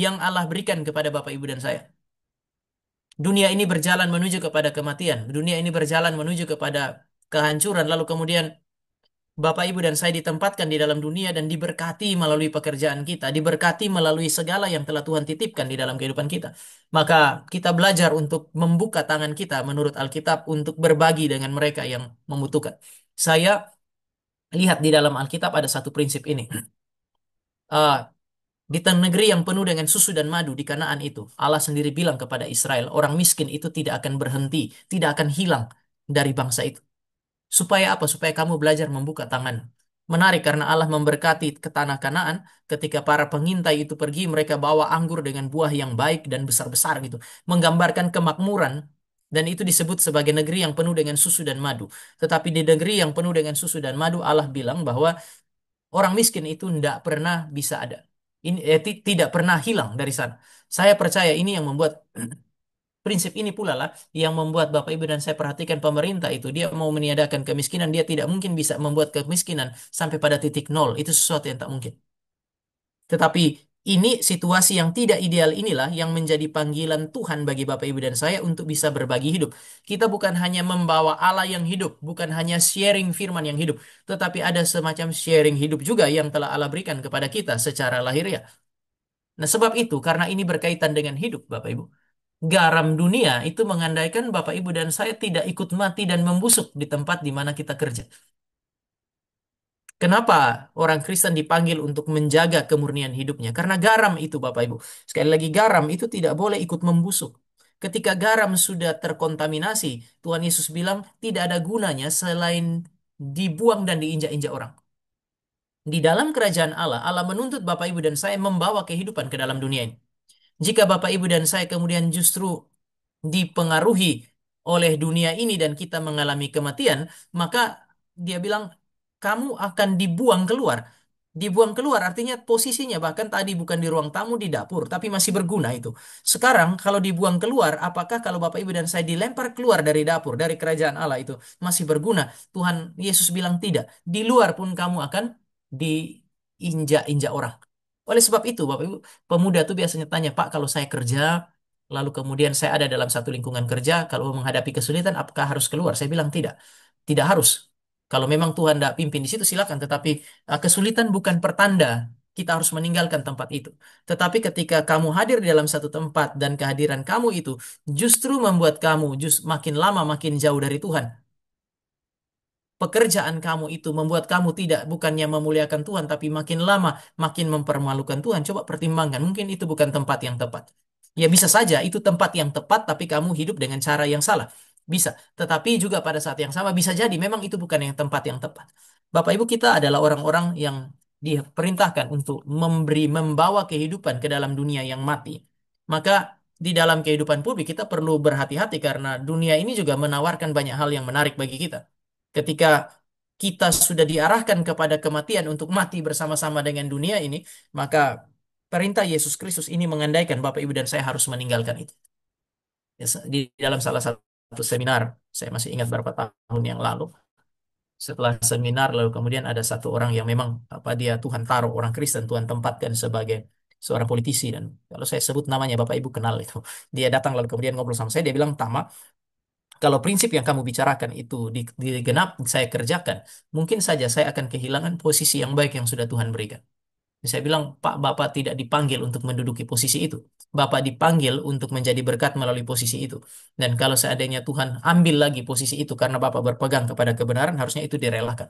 yang Allah berikan kepada Bapak Ibu dan saya. Dunia ini berjalan menuju kepada kematian. Dunia ini berjalan menuju kepada kehancuran. Lalu kemudian Bapak, Ibu, dan saya ditempatkan di dalam dunia dan diberkati melalui pekerjaan kita. Diberkati melalui segala yang telah Tuhan titipkan di dalam kehidupan kita. Maka kita belajar untuk membuka tangan kita menurut Alkitab untuk berbagi dengan mereka yang membutuhkan. Saya lihat di dalam Alkitab ada satu prinsip ini. Eh, di tengah negeri yang penuh dengan susu dan madu di Kanaan itu, Allah sendiri bilang kepada Israel, orang miskin itu tidak akan berhenti, tidak akan hilang dari bangsa itu. Supaya apa? Supaya kamu belajar membuka tangan. Menarik karena Allah memberkati ke tanah Kanaan ketika para pengintai itu pergi, mereka bawa anggur dengan buah yang baik dan besar-besar gitu. Menggambarkan kemakmuran dan itu disebut sebagai negeri yang penuh dengan susu dan madu. Tetapi di negeri yang penuh dengan susu dan madu Allah bilang bahwa orang miskin itu tidak pernah bisa ada. Ini tidak pernah hilang dari sana. Saya percaya ini yang membuat prinsip ini pula lah yang membuat Bapak Ibu dan saya perhatikan pemerintah itu dia mau meniadakan kemiskinan, dia tidak mungkin bisa membuat kemiskinan sampai pada titik nol. Itu sesuatu yang tak mungkin. Tetapi ini situasi yang tidak ideal inilah yang menjadi panggilan Tuhan bagi Bapak Ibu dan saya untuk bisa berbagi hidup. Kita bukan hanya membawa Allah yang hidup, bukan hanya sharing firman yang hidup, tetapi ada semacam sharing hidup juga yang telah Allah berikan kepada kita secara lahiriah. Nah, sebab itu karena ini berkaitan dengan hidup Bapak Ibu. Garam dunia itu mengandaikan Bapak Ibu dan saya tidak ikut mati dan membusuk di tempat di mana kita kerja. Kenapa orang Kristen dipanggil untuk menjaga kemurnian hidupnya? Karena garam itu Bapak Ibu. Sekali lagi garam itu tidak boleh ikut membusuk. Ketika garam sudah terkontaminasi, Tuhan Yesus bilang tidak ada gunanya selain dibuang dan diinjak-injak orang. Di dalam kerajaan Allah, Allah menuntut Bapak Ibu dan saya membawa kehidupan ke dalam dunia ini. Jika Bapak Ibu dan saya kemudian justru dipengaruhi oleh dunia ini dan kita mengalami kematian, maka dia bilang kamu akan dibuang keluar. Dibuang keluar artinya posisinya bahkan tadi bukan di ruang tamu di dapur, tapi masih berguna itu. Sekarang kalau dibuang keluar, apakah kalau Bapak Ibu dan saya dilempar keluar dari dapur, dari kerajaan Allah itu masih berguna? Tuhan Yesus bilang tidak. Di luar pun kamu akan diinjak-injak orang. Oleh sebab itu, Bapak Ibu, pemuda tuh biasanya tanya, Pak, kalau saya kerja, lalu kemudian saya ada dalam satu lingkungan kerja, kalau menghadapi kesulitan, apakah harus keluar? Saya bilang tidak, tidak harus. Kalau memang Tuhan tidak pimpin di situ, silakan. Tetapi kesulitan bukan pertanda kita harus meninggalkan tempat itu. Tetapi ketika kamu hadir di dalam satu tempat dan kehadiran kamu itu justru membuat kamu makin lama makin jauh dari Tuhan, pekerjaan kamu itu membuat kamu tidak bukannya memuliakan Tuhan tapi makin lama makin mempermalukan Tuhan. Coba pertimbangkan, mungkin itu bukan tempat yang tepat. Ya bisa saja itu tempat yang tepat tapi kamu hidup dengan cara yang salah. Bisa, tetapi juga pada saat yang sama bisa jadi memang itu bukan yang tempat yang tepat. Bapak Ibu kita adalah orang-orang yang diperintahkan untuk membawa kehidupan ke dalam dunia yang mati. Maka di dalam kehidupan publik kita perlu berhati-hati karena dunia ini juga menawarkan banyak hal yang menarik bagi kita. Ketika kita sudah diarahkan kepada kematian untuk mati bersama-sama dengan dunia ini, maka perintah Yesus Kristus ini mengandaikan Bapak Ibu dan saya harus meninggalkan itu. Ya, di dalam salah satu seminar, saya masih ingat beberapa tahun yang lalu, setelah seminar lalu kemudian ada satu orang yang memang apa dia Tuhan taruh orang Kristen, Tuhan tempatkan sebagai seorang politisi, dan kalau saya sebut namanya Bapak Ibu kenal itu. Dia datang lalu kemudian ngobrol sama saya, dia bilang, Tama, kalau prinsip yang kamu bicarakan itu digenap saya kerjakan, mungkin saja saya akan kehilangan posisi yang baik yang sudah Tuhan berikan. Saya bilang, Pak, Bapak tidak dipanggil untuk menduduki posisi itu. Bapak dipanggil untuk menjadi berkat melalui posisi itu. Dan kalau seandainya Tuhan ambil lagi posisi itu karena Bapak berpegang kepada kebenaran, harusnya itu direlakan.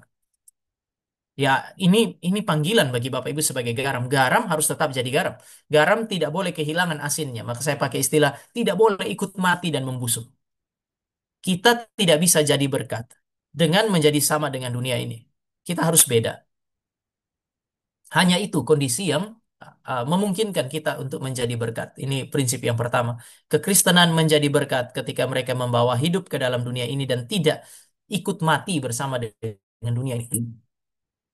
Ya, ini panggilan bagi Bapak Ibu sebagai garam. Garam harus tetap jadi garam. Garam tidak boleh kehilangan asinnya. Maka saya pakai istilah tidak boleh ikut mati dan membusuk. Kita tidak bisa jadi berkat dengan menjadi sama dengan dunia ini. Kita harus beda. Hanya itu kondisi yang memungkinkan kita untuk menjadi berkat. Ini prinsip yang pertama. Kekristenan menjadi berkat ketika mereka membawa hidup ke dalam dunia ini dan tidak ikut mati bersama dengan dunia ini.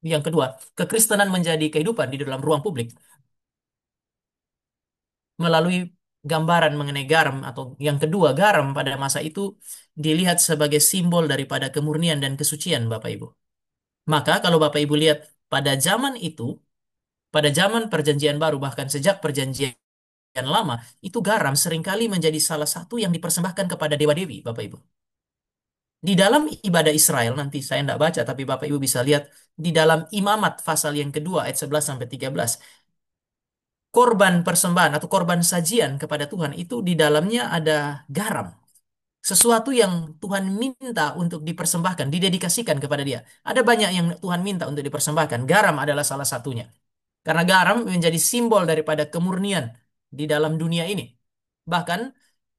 Yang kedua, kekristenan menjadi kehidupan di dalam ruang publik melalui gambaran mengenai garam, atau yang kedua, garam pada masa itu dilihat sebagai simbol daripada kemurnian dan kesucian, Bapak Ibu. Maka kalau Bapak Ibu lihat pada zaman itu, pada zaman Perjanjian Baru, bahkan sejak Perjanjian Lama, itu garam seringkali menjadi salah satu yang dipersembahkan kepada dewa-dewi, Bapak Ibu. Di dalam ibadah Israel, nanti saya tidak baca, tapi Bapak Ibu bisa lihat di dalam Imamat pasal yang kedua ayat 11 sampai 13, korban persembahan atau korban sajian kepada Tuhan itu di dalamnya ada garam. Sesuatu yang Tuhan minta untuk dipersembahkan, didedikasikan kepada Dia. Ada banyak yang Tuhan minta untuk dipersembahkan. Garam adalah salah satunya. Karena garam menjadi simbol daripada kemurnian di dalam dunia ini. Bahkan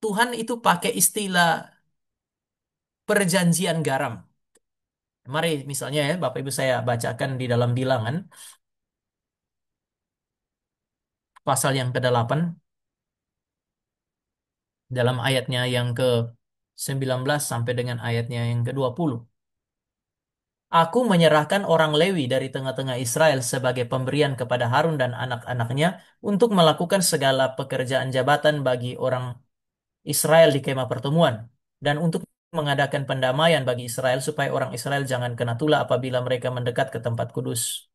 Tuhan itu pakai istilah perjanjian garam. Mari misalnya ya, Bapak Ibu saya bacakan di dalam Bilangan pasal yang ke-8 dalam ayatnya yang ke-19 sampai dengan ayatnya yang ke-20. Aku menyerahkan orang Lewi dari tengah-tengah Israel sebagai pemberian kepada Harun dan anak-anaknya untuk melakukan segala pekerjaan jabatan bagi orang Israel di kemah pertemuan, dan untuk mengadakan pendamaian bagi Israel supaya orang Israel jangan kena tula apabila mereka mendekat ke tempat kudus.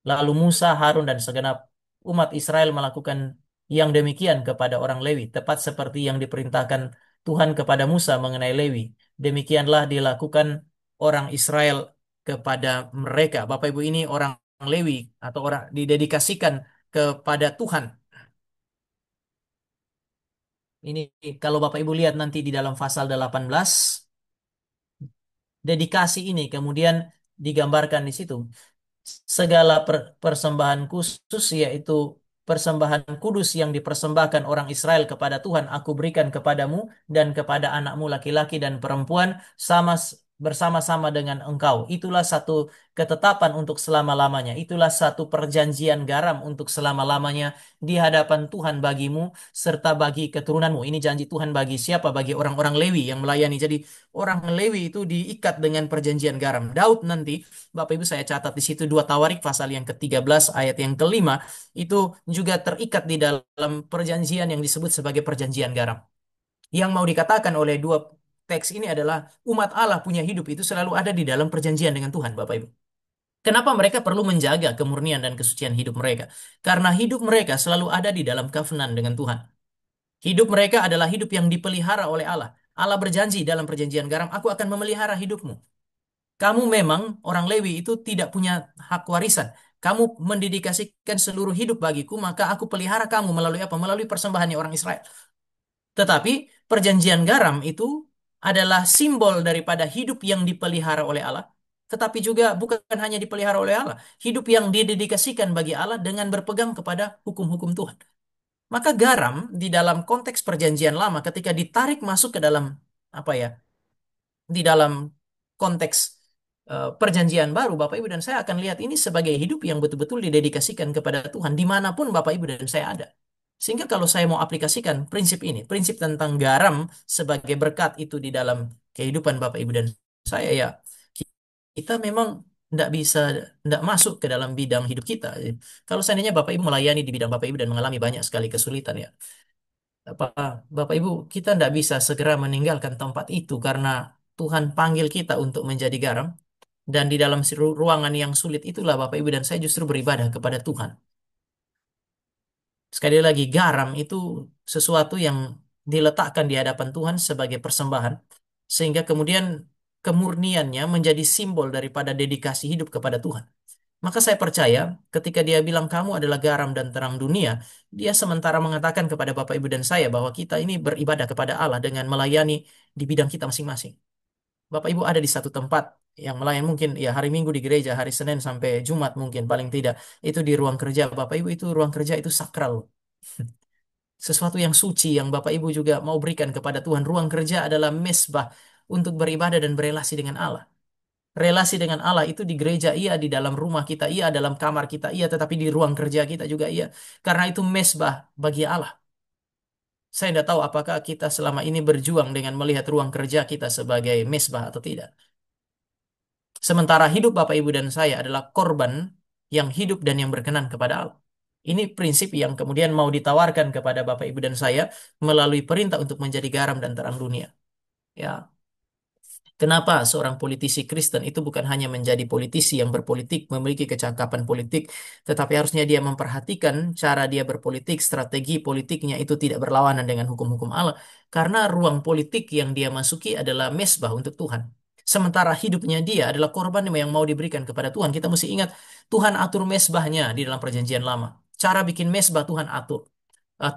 Lalu Musa, Harun, dan segenap umat Israel melakukan yang demikian kepada orang Lewi, tepat seperti yang diperintahkan Tuhan kepada Musa mengenai Lewi. Demikianlah dilakukan orang Israel kepada mereka. Bapak Ibu, ini orang Lewi atau orang didedikasikan kepada Tuhan. Ini kalau Bapak Ibu lihat nanti di dalam pasal 18, dedikasi ini kemudian digambarkan di situ. Segala persembahan khusus, yaitu persembahan kudus yang dipersembahkan orang Israel kepada Tuhan, aku berikan kepadamu dan kepada anakmu laki-laki dan perempuan bersama-sama dengan engkau. Itulah satu ketetapan untuk selama-lamanya. Itulah satu perjanjian garam untuk selama-lamanya di hadapan Tuhan bagimu serta bagi keturunanmu. Ini janji Tuhan bagi siapa? Bagi orang-orang Lewi yang melayani. Jadi orang Lewi itu diikat dengan perjanjian garam. Daud nanti, Bapak Ibu saya catat di situ, 2 Tawarik pasal yang ke-13 ayat yang kelima itu juga terikat di dalam perjanjian yang disebut sebagai perjanjian garam. Yang mau dikatakan oleh dua teks ini adalah umat Allah punya hidup itu selalu ada di dalam perjanjian dengan Tuhan, Bapak Ibu. Kenapa mereka perlu menjaga kemurnian dan kesucian hidup mereka? Karena hidup mereka selalu ada di dalam covenant dengan Tuhan. Hidup mereka adalah hidup yang dipelihara oleh Allah. Allah berjanji dalam perjanjian garam, aku akan memelihara hidupmu. Kamu memang orang Lewi itu tidak punya hak warisan. Kamu mendedikasikan seluruh hidup bagiku, maka aku pelihara kamu melalui apa? Melalui persembahannya orang Israel. Tetapi perjanjian garam itu adalah simbol daripada hidup yang dipelihara oleh Allah, tetapi juga bukan hanya dipelihara oleh Allah, hidup yang didedikasikan bagi Allah dengan berpegang kepada hukum-hukum Tuhan. Maka garam di dalam konteks perjanjian lama ketika ditarik masuk ke dalam apa ya? Di dalam konteks perjanjian baru, Bapak Ibu dan saya akan lihat ini sebagai hidup yang betul-betul didedikasikan kepada Tuhan dimanapun Bapak Ibu dan saya ada. Sehingga kalau saya mau aplikasikan prinsip ini, prinsip tentang garam sebagai berkat itu di dalam kehidupan Bapak Ibu dan saya, ya kita memang tidak bisa, tidak masuk ke dalam bidang hidup kita. Kalau seandainya Bapak Ibu melayani di bidang Bapak Ibu dan mengalami banyak sekali kesulitan, ya apa Bapak Ibu, kita tidak bisa segera meninggalkan tempat itu karena Tuhan panggil kita untuk menjadi garam, dan di dalam ruangan yang sulit itulah Bapak Ibu dan saya justru beribadah kepada Tuhan. Sekali lagi, garam itu sesuatu yang diletakkan di hadapan Tuhan sebagai persembahan, sehingga kemudian kemurniannya menjadi simbol daripada dedikasi hidup kepada Tuhan. Maka saya percaya ketika dia bilang kamu adalah garam dan terang dunia, dia sementara mengatakan kepada Bapak Ibu dan saya bahwa kita ini beribadah kepada Allah dengan melayani di bidang kita masing-masing. Bapak Ibu ada di satu tempat yang melayani, mungkin ya hari Minggu di gereja, hari Senin sampai Jumat mungkin paling tidak, itu di ruang kerja Bapak Ibu, itu ruang kerja itu sakral. Sesuatu yang suci yang Bapak Ibu juga mau berikan kepada Tuhan. Ruang kerja adalah mesbah untuk beribadah dan berelasi dengan Allah. Relasi dengan Allah itu di gereja iya, di dalam rumah kita iya, dalam kamar kita iya, tetapi di ruang kerja kita juga iya. Karena itu mesbah bagi Allah. Saya tidak tahu apakah kita selama ini berjuang dengan melihat ruang kerja kita sebagai mesbah atau tidak. Sementara hidup Bapak Ibu dan saya adalah korban yang hidup dan yang berkenan kepada Allah. Ini prinsip yang kemudian mau ditawarkan kepada Bapak Ibu dan saya melalui perintah untuk menjadi garam dan terang dunia. Ya, kenapa seorang politisi Kristen itu bukan hanya menjadi politisi yang berpolitik, memiliki kecakapan politik, tetapi harusnya dia memperhatikan cara dia berpolitik, strategi politiknya itu tidak berlawanan dengan hukum-hukum Allah. Karena ruang politik yang dia masuki adalah mesbah untuk Tuhan. Sementara hidupnya dia adalah korban yang mau diberikan kepada Tuhan. Kita mesti ingat, Tuhan atur mesbahnya di dalam perjanjian lama. Cara bikin mesbah Tuhan atur.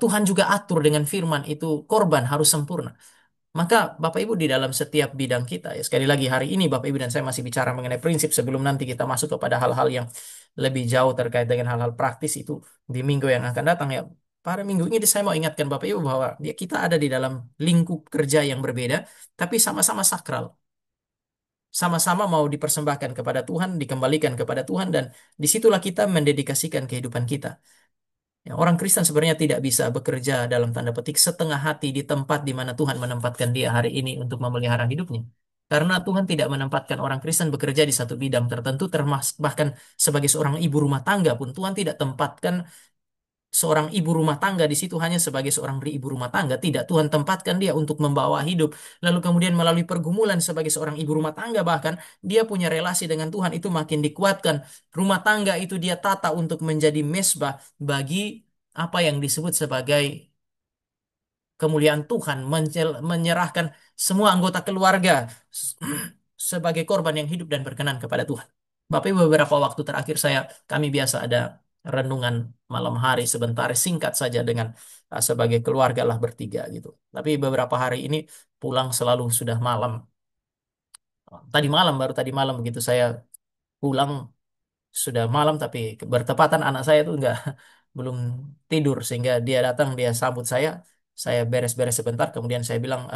Tuhan juga atur dengan firman itu korban harus sempurna. Maka Bapak Ibu di dalam setiap bidang kita, ya sekali lagi hari ini Bapak Ibu dan saya masih bicara mengenai prinsip sebelum nanti kita masuk kepada hal-hal yang lebih jauh terkait dengan hal-hal praktis itu di minggu yang akan datang, ya. Pada minggu ini saya mau ingatkan Bapak Ibu bahwa ya, kita ada di dalam lingkup kerja yang berbeda, tapi sama-sama sakral. Sama-sama mau dipersembahkan kepada Tuhan, dikembalikan kepada Tuhan, dan disitulah kita mendedikasikan kehidupan kita. Ya, orang Kristen sebenarnya tidak bisa bekerja dalam tanda petik setengah hati di tempat di mana Tuhan menempatkan dia hari ini untuk memelihara hidupnya. Karena Tuhan tidak menempatkan orang Kristen bekerja di satu bidang tertentu, termasuk bahkan sebagai seorang ibu rumah tangga pun Tuhan tidak tempatkan seorang ibu rumah tangga di situ hanya sebagai seorang ibu rumah tangga. Tidak, Tuhan tempatkan dia untuk membawa hidup. Lalu kemudian melalui pergumulan sebagai seorang ibu rumah tangga, bahkan dia punya relasi dengan Tuhan itu makin dikuatkan. Rumah tangga itu dia tata untuk menjadi mesbah bagi apa yang disebut sebagai kemuliaan Tuhan, menyerahkan semua anggota keluarga sebagai korban yang hidup dan berkenan kepada Tuhan. Bapak Ibu, beberapa waktu terakhir kami biasa ada renungan malam hari sebentar singkat saja dengan sebagai keluarga lah bertiga gitu. Tapi beberapa hari ini pulang selalu sudah malam. Baru tadi malam begitu saya pulang sudah malam, tapi bertepatan anak saya tuh nggak belum tidur, sehingga dia datang, dia sambut saya beres-beres sebentar, kemudian saya bilang,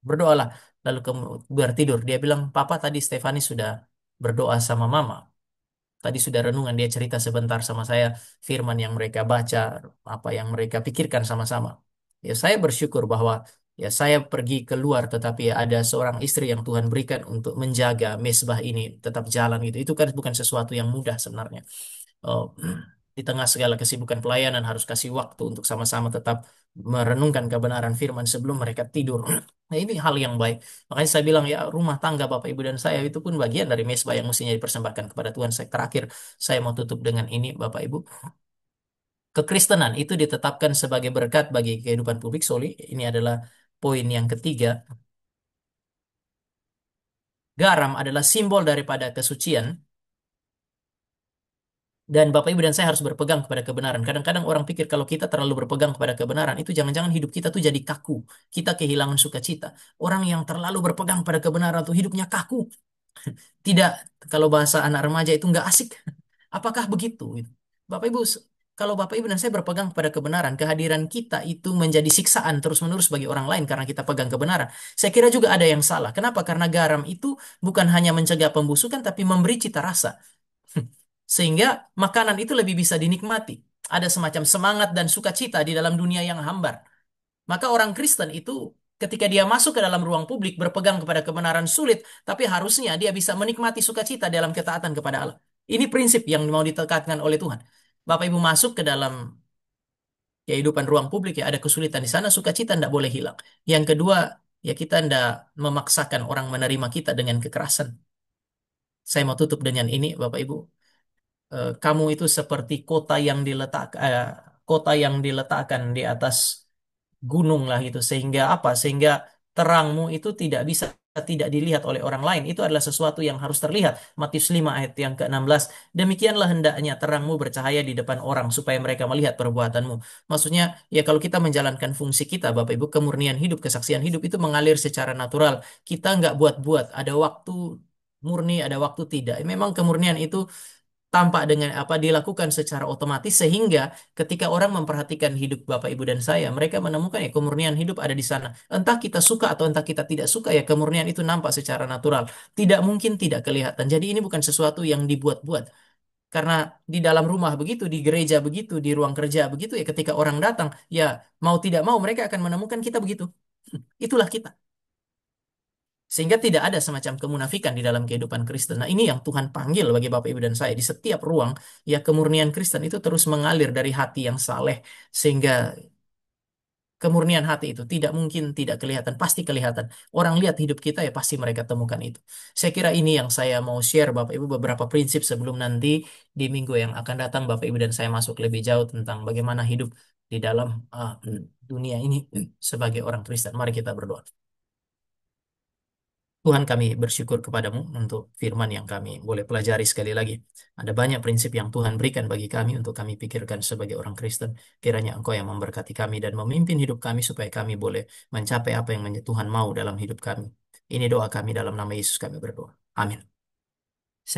berdoalah. Lalu biar tidur dia bilang, papa tadi Stefani sudah berdoa sama mama, tadi sudah renungan, dia cerita sebentar sama saya firman yang mereka baca, apa yang mereka pikirkan sama-sama. Ya saya bersyukur bahwa ya saya pergi keluar, tetapi ya ada seorang istri yang Tuhan berikan untuk menjaga mesbah ini tetap jalan gitu. Itu kan bukan sesuatu yang mudah sebenarnya. Oh, di tengah segala kesibukan pelayanan harus kasih waktu untuk sama-sama tetap merenungkan kebenaran firman sebelum mereka tidur. Nah, ini hal yang baik. Makanya saya bilang ya, rumah tangga Bapak Ibu dan saya itu pun bagian dari mesbah yang mestinya dipersembahkan kepada Tuhan. Terakhir, saya mau tutup dengan ini Bapak Ibu. Kekristenan itu ditetapkan sebagai berkat bagi kehidupan publik soli. Ini adalah poin yang ketiga. Garam adalah simbol daripada kesucian. Dan Bapak Ibu dan saya harus berpegang kepada kebenaran. Kadang-kadang orang pikir kalau kita terlalu berpegang kepada kebenaran, itu jangan-jangan hidup kita tuh jadi kaku. Kita kehilangan sukacita. Orang yang terlalu berpegang pada kebenaran tuh hidupnya kaku. Tidak, kalau bahasa anak remaja itu nggak asik. Apakah begitu? Gitu. Bapak Ibu, kalau Bapak Ibu dan saya berpegang pada kebenaran, kehadiran kita itu menjadi siksaan terus-menerus bagi orang lain karena kita pegang kebenaran. Saya kira juga ada yang salah. Kenapa? Karena garam itu bukan hanya mencegah pembusukan, tapi memberi cita rasa. Sehingga makanan itu lebih bisa dinikmati. ada semacam semangat dan sukacita di dalam dunia yang hambar. Maka orang Kristen itu ketika dia masuk ke dalam ruang publik berpegang kepada kebenaran sulit, tapi harusnya dia bisa menikmati sukacita dalam ketaatan kepada Allah. Ini prinsip yang mau ditekankan oleh Tuhan. Bapak Ibu masuk ke dalam kehidupan ruang publik ya ada kesulitan di sana, sukacita tidak boleh hilang. Yang kedua, ya kita tidak memaksakan orang menerima kita dengan kekerasan. Saya mau tutup dengan ini, Bapak Ibu. Kamu itu seperti kota yang diletakkan di atas gunung lah gitu sehingga apa sehingga terangmu itu tidak dilihat oleh orang lain itu adalah sesuatu yang harus terlihat. Matius 5 ayat yang ke-16, demikianlah hendaknya terangmu bercahaya di depan orang supaya mereka melihat perbuatanmu. Maksudnya ya kalau kita menjalankan fungsi kita Bapak Ibu, kemurnian hidup, kesaksian hidup itu mengalir secara natural. Kita nggak buat-buat, ada waktu murni, ada waktu tidak. Memang kemurnian itu tampak dengan apa dilakukan secara otomatis sehingga ketika orang memperhatikan hidup Bapak Ibu dan saya, mereka menemukan ya kemurnian hidup ada di sana. Entah kita suka atau entah kita tidak suka ya kemurnian itu nampak secara natural. Tidak mungkin tidak kelihatan. Jadi ini bukan sesuatu yang dibuat-buat. Karena di dalam rumah begitu, di gereja begitu, di ruang kerja begitu ya ketika orang datang, ya mau tidak mau mereka akan menemukan kita begitu. Itulah kita. Sehingga tidak ada semacam kemunafikan di dalam kehidupan Kristen. Nah, ini yang Tuhan panggil bagi Bapak Ibu dan saya. Di setiap ruang, ya kemurnian Kristen itu terus mengalir dari hati yang saleh. Sehingga kemurnian hati itu tidak mungkin tidak kelihatan, pasti kelihatan. Orang lihat hidup kita ya pasti mereka temukan itu. Saya kira ini yang saya mau share Bapak Ibu beberapa prinsip sebelum nanti di minggu yang akan datang Bapak Ibu dan saya masuk lebih jauh tentang bagaimana hidup di dalam dunia ini sebagai orang Kristen. Mari kita berdoa. Tuhan kami bersyukur kepadamu untuk firman yang kami boleh pelajari sekali lagi. Ada banyak prinsip yang Tuhan berikan bagi kami untuk kami pikirkan sebagai orang Kristen. Kiranya Engkau yang memberkati kami dan memimpin hidup kami supaya kami boleh mencapai apa yang Tuhan mau dalam hidup kami. Ini doa kami dalam nama Yesus kami berdoa. Amin.